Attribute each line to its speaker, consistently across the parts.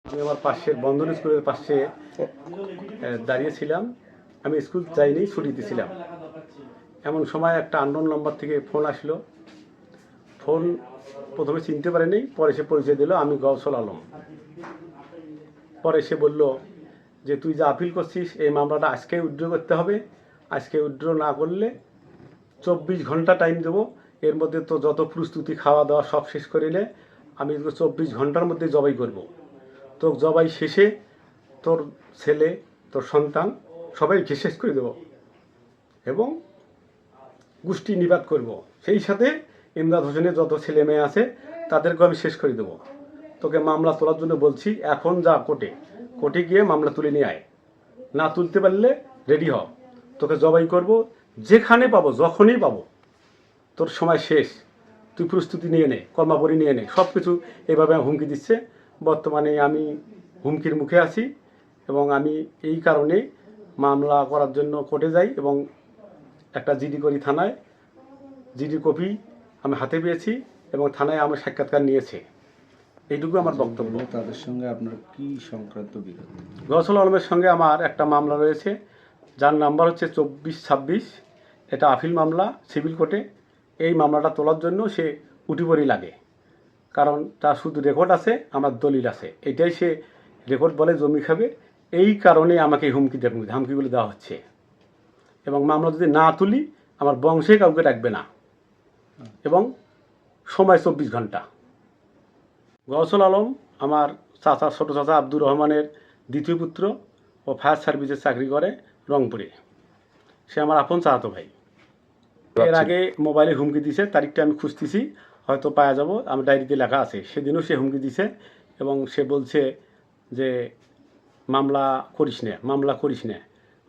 Speaker 1: আমি আমার পাশের বন্ধন স্কুলের পাশে দাঁড়িয়েছিলাম। আমি স্কুল যাইনি, ছুটিতে ছিলাম। এমন সময় একটা আননোন নাম্বার থেকে ফোন আসলো। ফোন প্রথমে চিনতে পারিনি, পরে সে পরিচয় দিল আমি গৌসল আলম। পরে সে বলল যে তুই যা আপিল করছিস এই মামলাটা আজকে উইথড্র করতে হবে। আজকে উইথড্র না করলে 24 ঘন্টা টাইম দেবো, এর মধ্যে তো যত প্রস্তুতি খাওয়া দাওয়া সব শেষ করে নে, আমি 24 ঘন্টার মধ্যে জবাই করব। তো জবাই শেষে তোর ছেলে, তোর সন্তান সবাইকে শেষ করে দেব এবং গোষ্ঠী নিপাত করব। সেই সাথে ইমদাদ হোসেনের যত ছেলে মেয়ে আছে তাদেরকে আমি শেষ করে দেব। তোকে মামলা তোলার জন্য বলছি, এখন যা কোর্টে গিয়ে মামলা তুলে নিয়ে আয়। না তুলতে পারলে রেডি হ, তোকে জবাই করব, যেখানে পাবো যখনই পাবো। তোর সময় শেষ, তুই প্রস্তুতি নিয়ে নে, কর্মাবলী নিয়ে নে, সব কিছু এইভাবে হুমকি দিচ্ছে। বর্তমানে আমি হুমকির মুখে আছি এবং আমি এই কারণে মামলা করার জন্য কোর্টে যাই এবং একটা জিডি করি থানায়। জিডি কপি আমি হাতে পেয়েছি এবং থানায় আমার সাক্ষাৎকার নিয়েছে। এইটুকু আমার বক্তব্য।
Speaker 2: তাদের সঙ্গে আপনার কি সংক্রান্ত বিরোধ?
Speaker 1: গৌসল আলমের সঙ্গে আমার একটা মামলা রয়েছে, যার নাম্বার হচ্ছে 2426। এটা আপিল মামলা সিভিল কোর্টে। এই মামলাটা তোলার জন্য সে উটিপড়ি লাগে, কারণ তার শুধু রেকর্ড আছে, আমার দলিল আছে। এটাই সে রেকর্ড বলে জমি খাবে। এই কারণে আমাকে হুমকিগুলো দেওয়া হচ্ছে এবং মামলা যদি না তুলি আমার বংশে কাউকে রাখবে না এবং সময় 24 ঘন্টা। গৌসল আলম আমার ছোটো চাচা আব্দুর রহমানের দ্বিতীয় পুত্র ও ফায়ার সার্ভিসে চাকরি করে রংপুরে। সে আমার আপন চাচাতো ভাই। এর আগে মোবাইলে হুমকি দিছে, তারিখটা আমি খুঁজতেছি, হয়তো পাওয়া যাব, আমার ডায়েরিতে লেখা আছে। সেদিনও সে হুমকি দিছে এবং সে বলছে যে মামলা করিস না,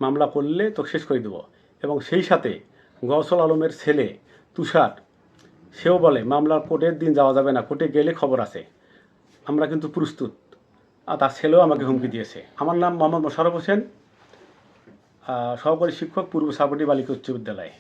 Speaker 1: মামলা করলে তোকে শেষ করে দেবো। এবং সেই সাথে গৌসল আলমের ছেলে তুষার, সেও বলে মামলার কোর্টের দিন যাওয়া যাবে না, কোর্টে গেলে খবর আছে, আমরা কিন্তু প্রস্তুত। আর তার ছেলেও আমাকে হুমকি দিয়েছে। আমার নাম মোহাম্মদ মোশাররফ হোসেন, সহকারী শিক্ষক, পূর্ব সাবরডি বালিকা উচ্চ বিদ্যালয়।